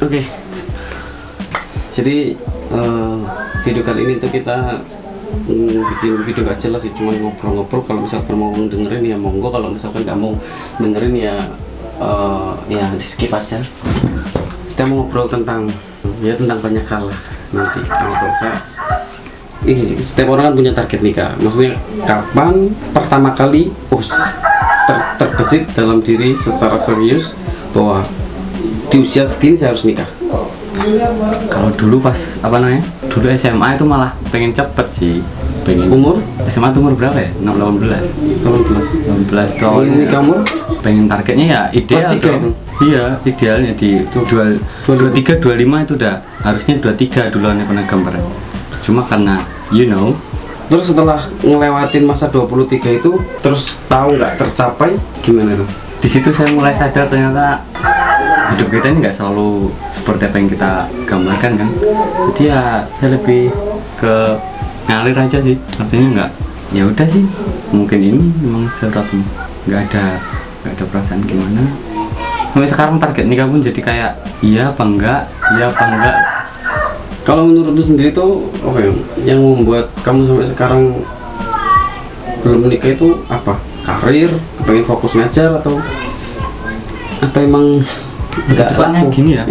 Oke. Jadi video kali ini tuh kita bikin video gak jelas sih, cuma ngobrol-ngobrol. Kalau misalkan mau dengerin ya monggo, kalau misalkan nggak mau dengerin ya di skip aja. Kita mau ngobrol tentang banyak hal lah nanti. Ngobrol saya setiap orang kan punya target nikah. Maksudnya kapan pertama kali terbesit dalam diri secara serius bahwa di usia segini saya harus nikah? Kalau dulu pas dulu SMA itu malah pengen cepet sih. Umur? SMA tuh umur berapa ya? 18 tahun. Nikah umur? Pengen targetnya ya ideal Kelas 3 itu? Iya, idealnya di 23, 25 itu udah harusnya 23 duluan pernah gambar. Cuma karena terus setelah ngelewatin masa 23 itu terus tahu nggak tercapai gimana tuh? di situ saya mulai sadar ternyata hidup kita ini nggak selalu seperti apa yang kita gambarkan kan. Jadi ya saya lebih ke ngalir aja sih, artinya nggak, ya udah sih mungkin ini memang sesuatu, nggak ada perasaan gimana. Sampai sekarang target nikah pun jadi kayak iya apa enggak. Kalau menurutmu sendiri tuh apa yang membuat kamu sampai sekarang belum menikah itu apa? Karir, pengen fokus ngajar atau emang nggak tepatnya laku? gini ya.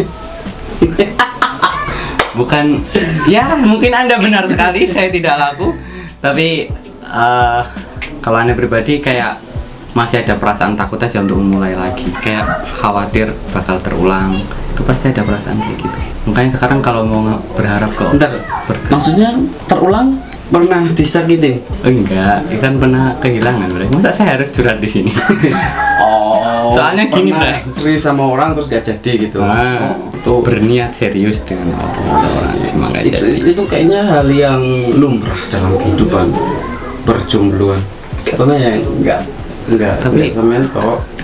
Bukan, ya mungkin Anda benar sekali, saya tidak laku. Tapi kalau Anda pribadi kayak masih ada perasaan takut aja untuk memulai lagi. Kayak khawatir bakal terulang. Itu pasti ada perasaan kayak gitu. Makanya sekarang kalau mau berharap ke Maksudnya terulang pernah disakitin? Enggak, kan pernah kehilangan. Masa saya harus curhat di sini? Soalnya gini, Bray. Serius sama orang terus gak jadi gitu. Tuh berniat serius dengan seseorang cuma gak jadi. Itu kayaknya hal yang lumrah dalam kehidupan berjombloan. Karena ya enggak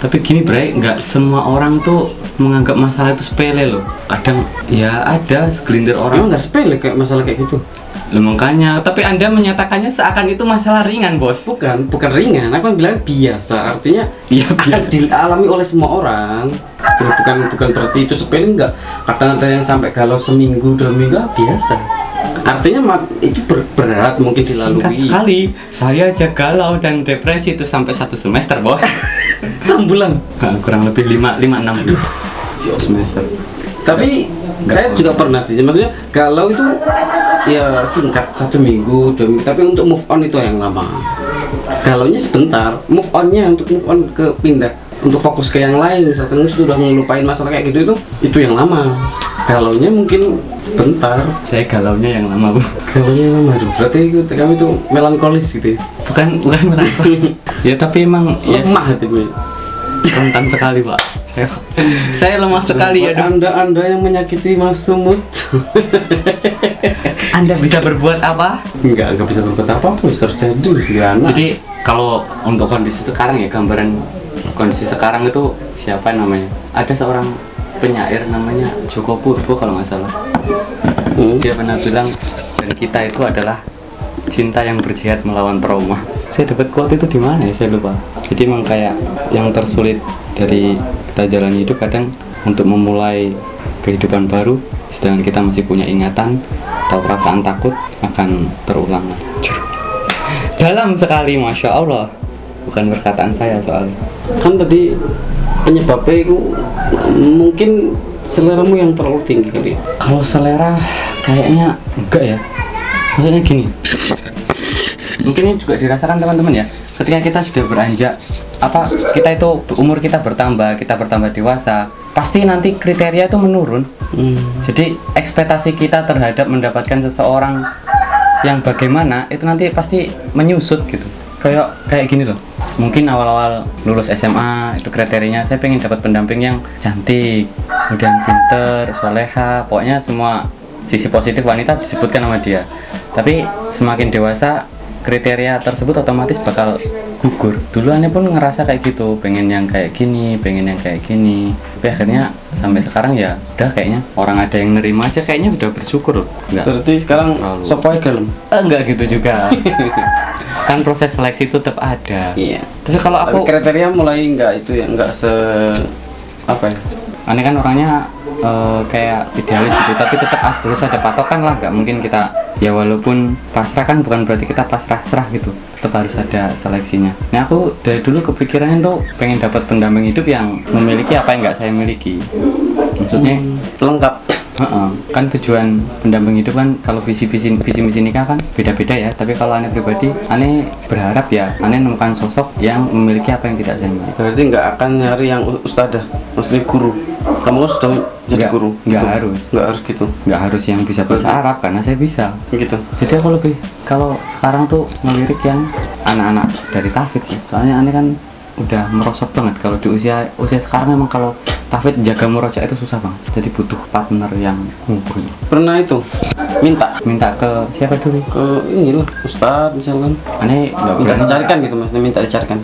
tapi gini, Bray, nggak semua orang tuh menganggap masalah itu sepele loh. Kadang ya ada segelintir orang. Emang nggak sepele kayak masalah kayak gitu? Loh, makanya, tapi Anda menyatakannya seakan itu masalah ringan, Bos. Bukan ringan, aku bilang biasa. Artinya Iya, akan dialami oleh semua orang. Bukan berarti itu sepele, enggak. Kadang ada yang sampai galau seminggu, 2 minggu, biasa. Artinya itu berat mungkin dilalui. Singkat sekali, saya aja galau dan depresi itu sampai 1 semester, Bos. 6 bulan? Kurang lebih 5-6 semester. Tapi saya juga pernah sih, maksudnya galau itu ya singkat 1 minggu, 2 minggu. Tapi untuk move on itu yang lama. Galaunya sebentar, move on ke pindah untuk fokus ke yang lain. Misalkan sudah ngelupain masalah kayak gitu itu yang lama. Galaunya mungkin sebentar. Saya galaunya yang lama, Bu. Galaunya yang lama, berarti kamu itu melankolis gitu ya? Bukan melankolis. Ya tapi emang lemah hati gue. Rentan sekali, Pak. Saya lemah sekali ya. Anda yang menyakiti Mas Sumut. Anda bisa berbuat apa? Enggak bisa berbuat apa-apa, terjadi segala. Jadi kalau untuk kondisi sekarang ya, gambaran kondisi sekarang itu siapa namanya? Ada seorang penyair namanya Joko Purbo kalau nggak salah. Dia pernah bilang, dan kita itu adalah cinta yang berjihad melawan trauma. Saya dapat quote itu di mana ya, saya lupa. Jadi emang kayak yang tersulit dari kita jalani hidup kadang untuk memulai kehidupan baru, sedangkan kita masih punya ingatan atau perasaan takut akan terulang. Dalam sekali, Masya Allah. Bukan perkataan saya soalnya. Kan tadi penyebabnya itu mungkin seleramu yang terlalu tinggi kali. Kalau selera kayaknya enggak ya. Maksudnya gini, mungkin ini juga dirasakan teman-teman ya. Ketika kita sudah beranjak, kita itu umur kita bertambah dewasa, pasti nanti kriteria itu menurun. Jadi ekspektasi kita terhadap mendapatkan seseorang yang bagaimana itu nanti pasti menyusut gitu. Kayak gini loh. Mungkin awal-awal lulus SMA itu kriterianya saya pengen dapat pendamping yang cantik, kemudian pinter, soleha, pokoknya semua sisi positif wanita disebutkan sama dia. Tapi semakin dewasa kriteria tersebut otomatis bakal gugur. Dulu aneh pun ngerasa kayak gitu, pengen yang kayak gini. Tapi akhirnya sampai sekarang ya udah, kayaknya orang ada yang nerima aja, kayaknya udah bersyukur loh. Berarti sekarang sopoy galem? Enggak gitu juga. Kan proses seleksi itu tetap ada. Iya. Tapi kalau aku kriteria mulai enggak itu ya, enggak Aneh kan orangnya kayak idealis gitu, tapi tetap harus ada patokan lah, nggak mungkin kita ya walaupun pasrah kan bukan berarti kita pasrah-serah gitu, tetap harus ada seleksinya. Nah aku dari dulu kepikirannya tuh pengen dapat pendamping hidup yang memiliki apa yang nggak saya miliki, maksudnya Lengkap. kan tujuan pendamping hidup kan kalau visi misi nikah kan beda-beda ya, tapi kalau aneh pribadi aneh berharap ya aneh menemukan sosok yang memiliki apa yang tidak saya miliki. Berarti nggak akan nyari yang ustadzah, maksudnya guru. Kamu kan sudah jadi guru. Nggak Gitu. harus. Nggak harus gitu. Nggak harus yang bisa bahasa Arab karena saya bisa. Gitu. Jadi aku lebih kalau sekarang tuh ngelirik yang anak-anak dari tahfidz ya. Soalnya aneh kan udah merosot banget kalau di usia sekarang. Memang kalau tahfidz jaga murojaah itu susah banget, jadi butuh partner yang mumpuni. Pernah itu minta Ke siapa dulu? ke ini lah ustadz misalkan. Aneh nggak Minta berani. dicarikan gitu, maksudnya minta dicarikan.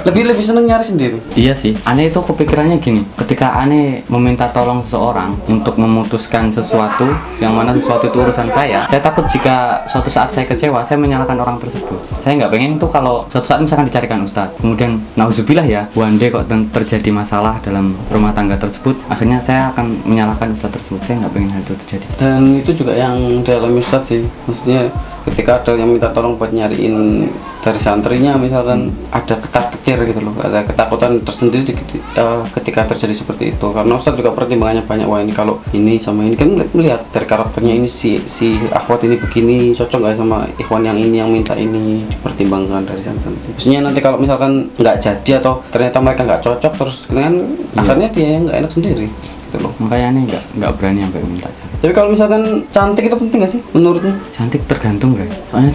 Lebih seneng nyari sendiri. Iya sih, aneh itu kepikirannya gini, ketika aneh meminta tolong seseorang untuk memutuskan sesuatu, yang mana sesuatu itu urusan saya takut jika suatu saat saya kecewa, saya menyalahkan orang tersebut. Saya nggak pengen itu kalau suatu saat misalkan dicarikan ustadz, kemudian nauzubillah ya, one day kok terjadi masalah dalam rumah tangga tersebut, akhirnya saya akan menyalahkan ustadz tersebut. Saya nggak pengen hal itu terjadi. Dan itu juga yang dialami ustadz sih, maksudnya ketika ada yang minta tolong buat nyariin dari santrinya misalkan, ada ketar-ketir gitu loh, ada ketakutan tersendiri ketika terjadi seperti itu, karena ustadz juga pertimbangannya banyak. Wah ini kalau ini sama ini kan melihat dari karakternya, ini si akhwat ini begini cocok nggak sama ikhwan yang ini yang minta ini, dipertimbangkan dari santri. Maksudnya nanti kalau misalkan nggak jadi atau ternyata mereka nggak cocok terus kan akhirnya dia yang nggak enak sendiri gitu loh. Makanya aneh nggak berani sampai minta cari. Tapi kalau misalkan cantik itu penting nggak sih menurutmu? Cantik tergantung guys, soalnya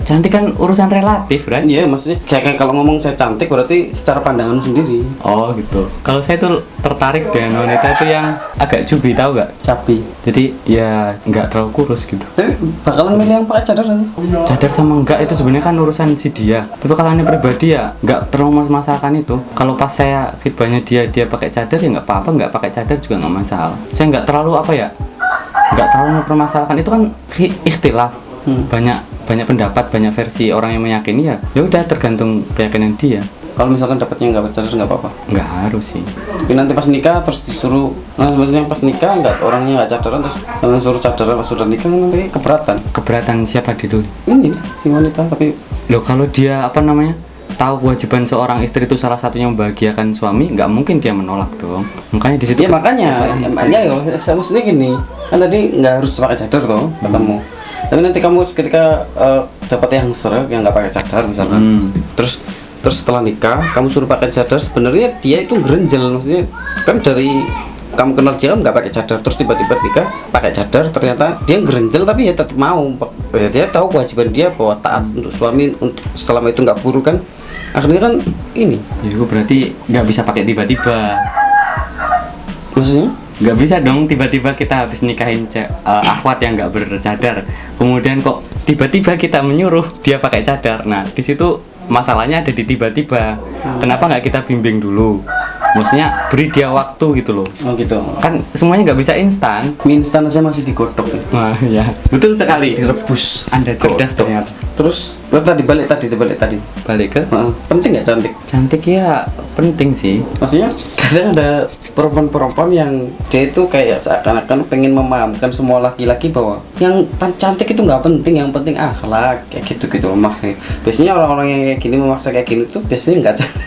cantik kan urusan relatif right? Iya, maksudnya kayak kalau ngomong saya cantik berarti secara pandangan sendiri. Oh gitu. Kalau saya tuh tertarik dengan wanita itu yang agak cubi, tahu nggak? Capi. Jadi ya nggak terlalu kurus gitu. Tapi bakalan milih yang pakai cadar aja. Cadar sama enggak itu sebenarnya kan urusan si dia. Tapi kalau aneh pribadi ya nggak terlalu masalahkan itu. Kalau pas saya khidbahnya dia pakai cadar ya nggak apa-apa, nggak pakai cadar juga nggak masalah. Saya nggak terlalu nggak terlalu mempermasalahkan itu kan ikhtilaf. Banyak pendapat, banyak versi orang yang meyakini ya udah tergantung keyakinan dia. Kalau misalkan dapatnya nggak bercadar nggak apa-apa. Nggak harus sih. Tapi nanti pas nikah terus disuruh, maksudnya pas nikah nggak, orangnya nggak cadaran terus suruh cadaran pas sudah nikah, nanti Keberatan siapa dulu? ini si wanita. Tapi Loh kalau dia tahu kewajiban seorang istri itu salah satunya membahagiakan suami, nggak mungkin dia menolak dong. Makanya di situ ya makanya saya maksudnya gini, kan tadi nggak harus pakai cadar toh katamu. Tapi nanti kamu ketika dapat yang serak yang nggak pakai cadar misalkan, terus setelah nikah kamu suruh pakai cadar, sebenarnya dia itu gerenjel, maksudnya kan dari kamu kenal dia nggak pakai cadar, terus tiba-tiba nikah pakai cadar, ternyata dia gerenjel tapi ya tetap mau, ya, dia tahu kewajiban dia bahwa taat untuk suami, untuk selama itu nggak buruk kan, akhirnya kan ini. Ya itu berarti nggak bisa pakai tiba-tiba. Maksudnya? Nggak bisa dong tiba-tiba kita habis nikahin akhwat yang nggak bercadar, kemudian kok tiba-tiba kita menyuruh dia pakai cadar. Nah di situ masalahnya ada di tiba-tiba. Kenapa nggak kita bimbing dulu? Maksudnya beri dia waktu gitu loh. Oh gitu. Kan semuanya nggak bisa instan. Mie instan aja masih digodok ya. Wah ya betul sekali. Direbus. Anda cerdas ternyata. Terus dibalik tadi. Balik ke Penting nggak cantik? cantik ya penting sih. Maksudnya kadang ada perempuan-perempuan yang dia itu kayak seakan-akan pengen memahamkan semua laki-laki bahwa yang cantik itu nggak penting, yang penting akhlak, kayak gitu memaksa. Biasanya orang-orang yang kayak gini memaksa kayak gini tuh biasanya nggak cantik.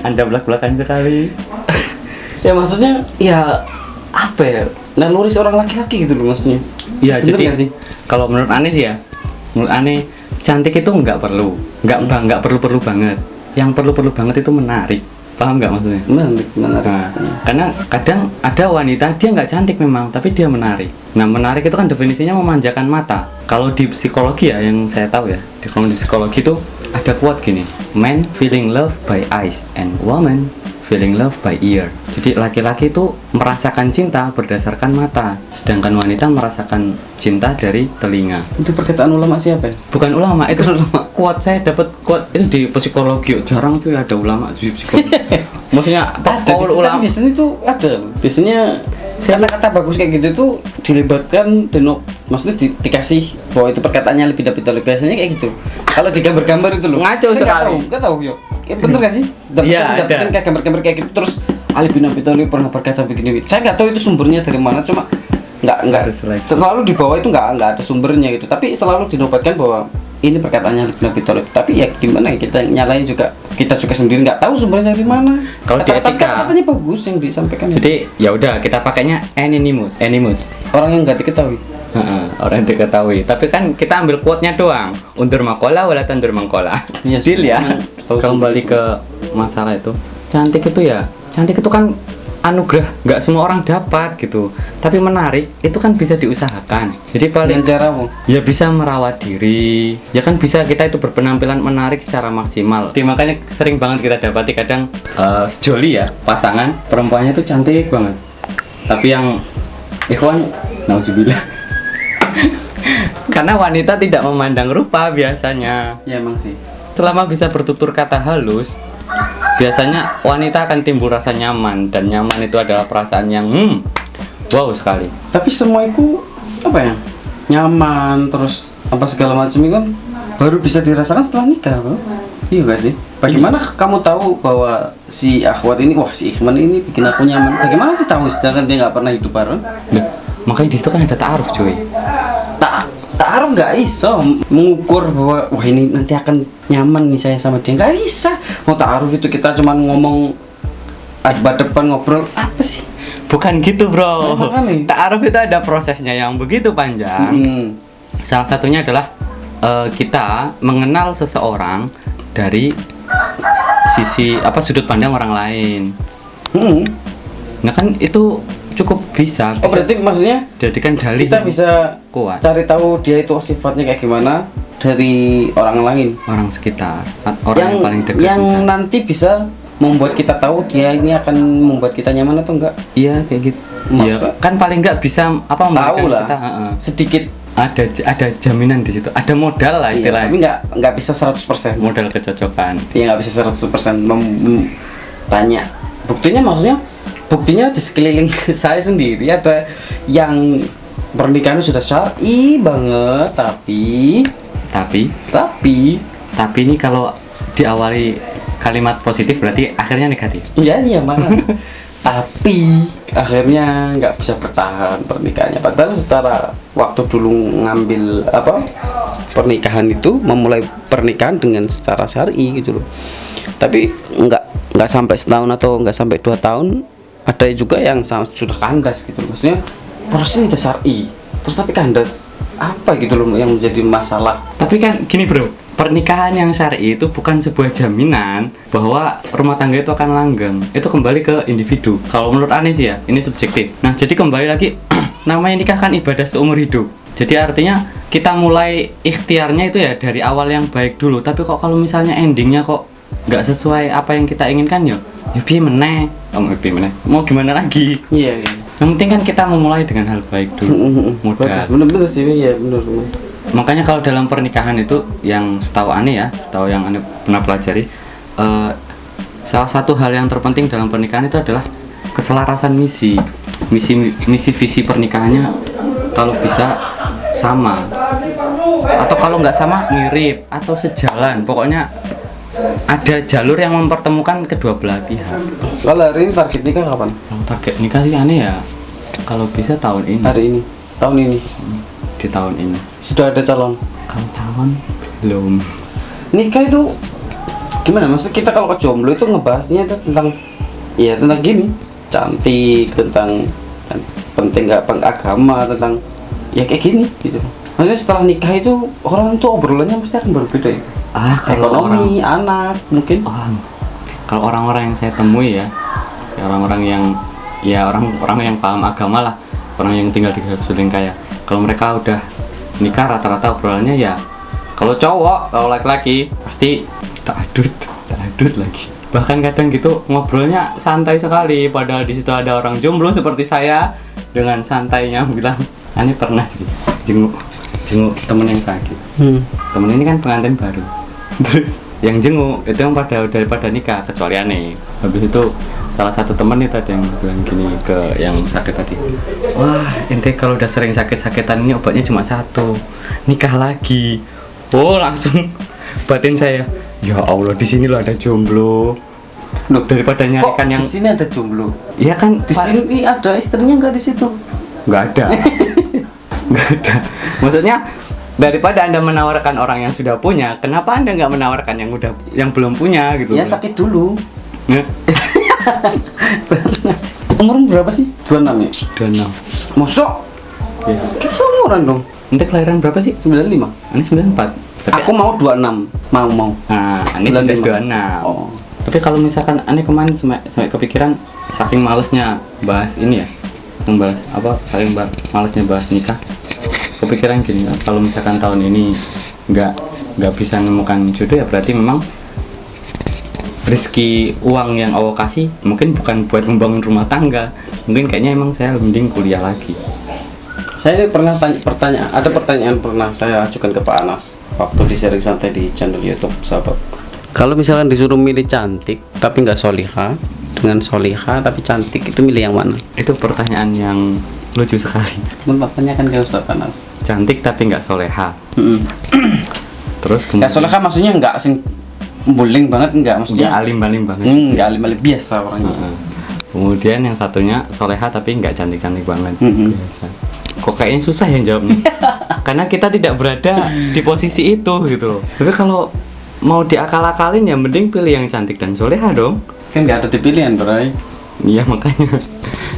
Anda belak-belakan sekali. Ya maksudnya ya apa ya, naluri seorang laki-laki gitu loh maksudnya. Iya Bener jadi nggak sih? kalau menurut aneh sih ya, menurut aneh cantik itu nggak perlu banget. Yang perlu banget itu menarik. Paham nggak maksudnya? Menarik. Nah, karena kadang ada wanita dia nggak cantik memang, tapi dia menarik. Nah menarik itu kan definisinya memanjakan mata. Kalau di psikologi ya yang saya tahu ya, kalau di psikologi itu ada quote gini, man feeling love by eyes and woman feeling love by ear. Jadi laki-laki itu merasakan cinta berdasarkan mata, sedangkan wanita merasakan cinta dari telinga. Itu perkataan ulama siapa ya? Bukan ulama, itu ulama. Quote saya dapat quote itu di psikologi. Jarang tuh ada ulama di psikologi. Maksudnya Ulama biasanya itu ada. Biasanya kata-kata bagus kayak gitu tuh dilibatkan maksudnya dikasih bahwa itu perkataannya lebih biasanya kayak gitu. Kalau digambar-gambar itu loh. Ngaco sekali. Enggak tahu, yo. bener gak sih? Iya, Dapetin ada. kayak gambar-gambar kayak gitu terus Ali bin Abi Thalib pernah berkata begini. Saya nggak tahu itu sumbernya dari mana, cuma nggak Harus seleksi. selalu di bawah itu nggak ada sumbernya gitu. Tapi selalu dinobatkan bahwa ini perkataannya Ali bin Abi Thalib. Tapi ya gimana ya, kita nyalain juga, kita juga sendiri nggak tahu sumbernya dari mana. Kalau di etika, katanya bagus yang disampaikan. jadi ya udah kita pakainya anonymous. Orang yang nggak diketahui. Heeh, orang yang diketahui. Tapi kan kita ambil quote-nya doang. Undur makola wala tandur mangkola. Iya sih, Deal ya. memang tahu Kembali ke masalah itu. Cantik itu kan anugerah, nggak semua orang dapat gitu. Tapi menarik itu kan bisa diusahakan. Jadi paling Dengan cara apa? ya bisa merawat diri. Ya kan bisa kita itu berpenampilan menarik secara maksimal. Jadi, makanya sering banget kita dapati kadang sejoli ya pasangan perempuannya tuh cantik banget. Tapi yang ikhwan nauzubillah. Karena wanita tidak memandang rupa biasanya. Ya emang sih. Selama bisa bertutur kata halus, biasanya wanita akan timbul rasa nyaman, dan nyaman itu adalah perasaan yang wow sekali. Tapi semua itu apa ya? Nyaman terus apa segala macam itu kan baru bisa dirasakan setelah nikah, bro. Iya gak sih? Bagaimana kamu tahu bahwa si Akhwat ini, wah si Ikhman ini bikin aku nyaman? Bagaimana sih tahu sedangkan dia nggak pernah hidup bareng? Nah, makanya di situ kan ada ta'aruf, cuy. Ta'aruf nggak iso mengukur bahwa wah ini nanti akan nyaman nih saya sama dia, nggak bisa. Mau ta'aruf itu kita cuman ngomong depan ngobrol apa sih? Bukan gitu, bro. Makanya. Ta'aruf itu ada prosesnya yang begitu panjang. Salah satunya adalah kita mengenal seseorang dari sisi sudut pandang orang lain. Nah kan itu cukup bisa. Oh berarti maksudnya Jadikan dalih kita bisa kuat. cari tahu dia itu sifatnya kayak gimana dari orang lain, Orang sekitar, orang yang paling dekat. yang misalnya. nanti bisa membuat kita tahu dia ini akan membuat kita nyaman atau enggak. Iya kayak gitu. Iya, Masa? kan paling nggak bisa memberikan Tahu lah kita sedikit. ada jaminan di situ, ada modal lah Iya, istilahnya. tapi nggak bisa 100%. Modal kecocokan. Iya nggak bisa 100% tanya. Buktinya di sekeliling saya sendiri ada yang pernikahannya sudah syar'i banget, tapi Tapi ini kalau diawali kalimat positif berarti akhirnya negatif. iya makanya. Tapi akhirnya nggak bisa bertahan pernikahannya. Padahal secara waktu dulu ngambil pernikahan itu, memulai pernikahan dengan secara syar'i gitu loh. Tapi nggak sampai setahun atau nggak sampai 2 tahun, ada juga yang sudah kandas gitu. Maksudnya prosesnya udah syar'i, terus tapi kandas. Apa gitu loh yang menjadi masalah. Tapi kan gini bro, pernikahan yang syar'i itu bukan sebuah jaminan bahwa rumah tangga itu akan langgeng. Itu kembali ke individu. Kalau menurut Ane sih ya, ini subjektif. Nah jadi kembali lagi, namanya nikah kan ibadah seumur hidup. Jadi artinya kita mulai ikhtiarnya itu ya dari awal yang baik dulu. Tapi kok kalau misalnya endingnya kok nggak sesuai apa yang kita inginkan ya piye meneh. Mau gimana lagi? Iya. Yang penting kan kita memulai dengan hal baik dulu. Mudah. Bener-bener sih, ya bener. Makanya kalau dalam pernikahan itu yang setahu yang Ane pernah pelajari, salah satu hal yang terpenting dalam pernikahan itu adalah keselarasan misi visi pernikahannya kalau bisa sama, atau kalau nggak sama mirip atau sejalan, pokoknya ada jalur yang mempertemukan kedua belah pihak. Kalau hari ini target nikah kapan? Target nikah sih Ane ya kalau bisa tahun ini. Tahun ini. Di tahun ini. Sudah ada calon? Kalau calon belum. Nikah itu gimana? Maksudnya kita kalau ke jomblo itu ngebahasnya itu tentang gini, cantik, tentang penting nggak agama, tentang ya kayak gini gitu. Maksudnya setelah nikah itu orang tuh obrolannya pasti akan berbeda ya. Kalau Ekonomi, anak mungkin. Kalau orang-orang yang saya temui ya orang-orang yang paham agama lah, orang yang tinggal di Suling Kaya. Kalau mereka udah nikah rata-rata obrolannya ya, kalau laki-laki pasti tak adut lagi. Bahkan kadang gitu ngobrolnya santai sekali, padahal di situ ada orang jomblo seperti saya dengan santainya bilang, "Ane pernah jenguk temen yang sakit." Temen ini kan pengantin baru. Terus yang jenguk itu yang daripada nikah, kecuali Ane. Habis itu salah satu teman itu ada yang bilang gini ke yang sakit tadi, "Wah, ente kalau udah sering sakit-sakitan ini obatnya cuma satu, nikah lagi." Oh, langsung batin saya, Ya Allah, di sini lo ada jomblo. Loh, Daripada kok nyarikan yang di sini ada jomblo? iya kan Di sini ada istrinya nggak di situ? nggak ada. Nggak ada. Maksudnya daripada Anda menawarkan orang yang sudah punya, kenapa Anda nggak menawarkan yang belum punya gitu? Ya sakit dulu. Ya. Umur berapa sih? 26 ya? 26. Mosok? Ya. Kita seumuran dong. Anda kelahiran berapa sih? 95. Ini 94. Tapi, Aku mau 26. Mau. nah, ini sudah 26. Oh. Tapi kalau misalkan aneh kemarin sampai kepikiran saking malesnya bahas ini ya, membahas apa, malesnya bahas nikah, kepikiran gini, kalau misalkan tahun ini nggak bisa menemukan jodoh ya berarti memang rezeki uang yang Allah kasih mungkin bukan buat membangun rumah tangga, mungkin kayaknya emang saya mending kuliah lagi. Saya ini pernah ada pertanyaan pernah saya ajukan ke Pak Anas waktu di sharing santai di channel YouTube sahabat. Kalau misalkan disuruh milih cantik tapi nggak solihah dengan solihah tapi cantik, itu milih yang mana? Itu pertanyaan yang lucu sekali. Mempertanyakan ke Ustaz Anas. Cantik tapi nggak soleha. Terus Nggak solihah maksudnya nggak sing buling banget, nggak maksudnya nggak alim-alim banget. nggak alim-alim biasa orangnya. Kemudian yang satunya soleha tapi nggak cantik-cantik banget. Biasa. Kok kayaknya susah yang jawabnya. Karena kita tidak berada di posisi itu gitu loh. Tapi kalau mau diakal-akalin ya mending pilih yang cantik dan soleha dong. Kan nggak ada dipilihan, Bray. Iya makanya.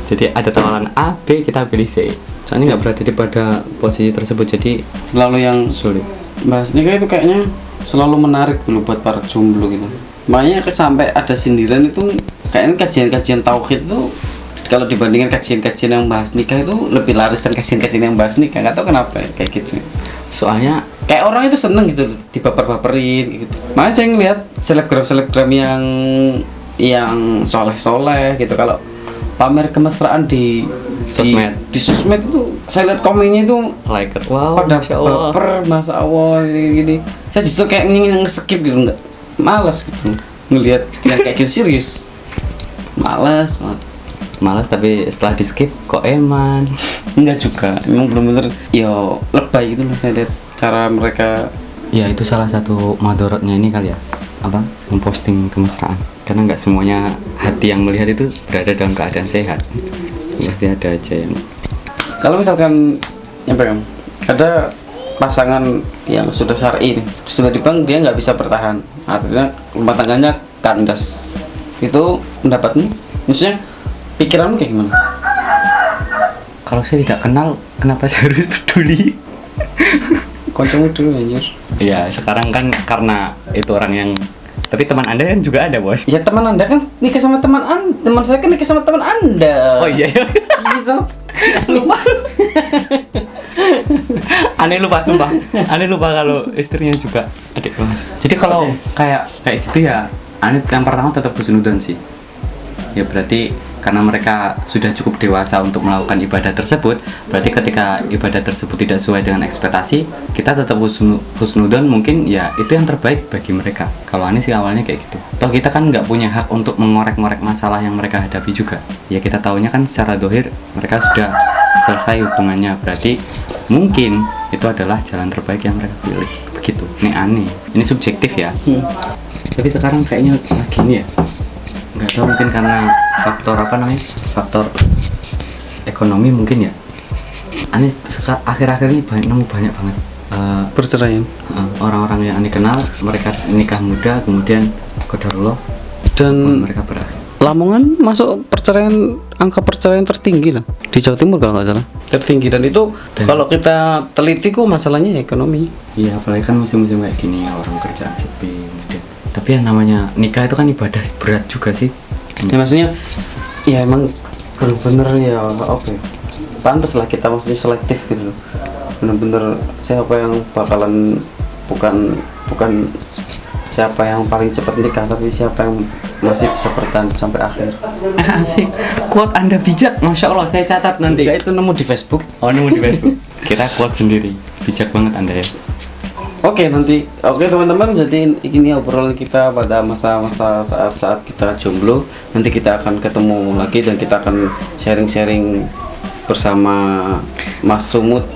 Jadi ada tawaran A, B, kita pilih C. Soalnya nggak berada di pada posisi tersebut, jadi Selalu yang sulit. bahas nikah itu kayaknya selalu menarik dulu buat para jomblo gitu. Makanya sampai ada sindiran itu kayaknya kajian-kajian tauhid itu kalau dibandingkan kajian-kajian yang bahas nikah itu lebih laris dan kajian-kajian yang bahas nikah. Nggak tahu kenapa ya, kayak gitu. Soalnya Kayak orang itu seneng gitu dibaper-baperin gitu. Makanya saya ngeliat selebgram yang soleh-soleh gitu, kalau pamer kemesraan di sosmed itu saya lihat komennya itu like it, wow, pada Masya Allah. baper, Masya Allah gini. Saya justru kayak nge-skip gitu, nggak malas gitu ngelihat yang kayak gitu, serius malas banget. Malas tapi setelah di skip kok eman. Enggak juga, memang bener-bener yo lebay gitu loh saya lihat cara mereka. Ya itu salah satu madorotnya ini kali ya, apa, memposting kemesraan, karena nggak semuanya hati yang melihat itu berada dalam keadaan sehat. Pasti ada aja yang Kalau misalkan apa ya, ada pasangan yang sudah syar'i nih, terus tiba-tiba dia nggak bisa bertahan, artinya rumah tangganya kandas, itu pendapatmu, maksudnya pikiranmu kayak gimana? kalau saya tidak kenal kenapa saya harus peduli. Koncomu dulu anjir. Ya sekarang kan karena itu orang yang, tapi teman anda kan juga ada bos. Ya teman anda kan nikah sama teman saya kan nikah sama teman anda. Oh iya, iya. Gitu. Lupa. Aneh lupa sumpah. Aneh lupa kalau istrinya juga adik kelas. Jadi kalau kayak gitu ya, aneh yang pertama tetap husnudzon sih. Ya berarti karena mereka sudah cukup dewasa untuk melakukan ibadah tersebut, berarti ketika ibadah tersebut tidak sesuai dengan ekspektasi, kita tetap husnudzon, mungkin ya itu yang terbaik bagi mereka. Kalau aneh sih awalnya kayak gitu. Toh kita kan nggak punya hak untuk mengorek-ngorek masalah yang mereka hadapi juga. Ya kita taunya kan secara dohir mereka sudah selesai hubungannya, berarti mungkin itu adalah jalan terbaik yang mereka pilih. Begitu. Ini aneh. Ini subjektif ya. Tapi sekarang kayaknya lagi ini ya. Nggak tahu, mungkin karena faktor apa namanya, faktor ekonomi mungkin ya. Aneh akhir-akhir ini nemu banyak banget Perceraian. orang-orang yang aneh kenal, mereka nikah muda kemudian qadarullah Dan mereka berakhir. Lamongan masuk angka perceraian tertinggi lah di Jawa Timur kalau nggak salah, tertinggi. Dan itu kalau kita teliti kok masalahnya ekonomi. Iya, apalagi kan musim-musim kayak gini orang kerjaan sepi kemudian. Tapi yang namanya nikah itu kan ibadah berat juga sih. Ya maksudnya ya emang bener-bener ya apa ya, pantas lah kita maksudnya selektif gitu loh. Bener-bener siapa yang bakalan bukan siapa yang paling cepat nikah, tapi siapa yang masih bisa bertahan sampai akhir. Asik, quote anda bijak, Masya Allah, saya catat nanti. Ya itu nemu di Facebook. Oh, nemu di Facebook. Kita quote sendiri, bijak banget anda ya. Oke teman-teman, jadi ini obrolan kita pada masa-masa saat kita jomblo. Nanti kita akan ketemu lagi dan kita akan sharing-sharing bersama Mas Sumut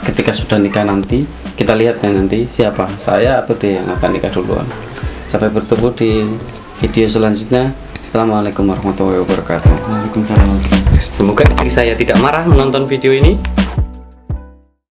ketika sudah nikah nanti. Kita lihat ya nanti siapa, saya atau dia yang akan nikah duluan. Sampai bertemu di video selanjutnya. Assalamualaikum warahmatullahi wabarakatuh. Waalaikumsalam. Semoga istri saya tidak marah menonton video ini.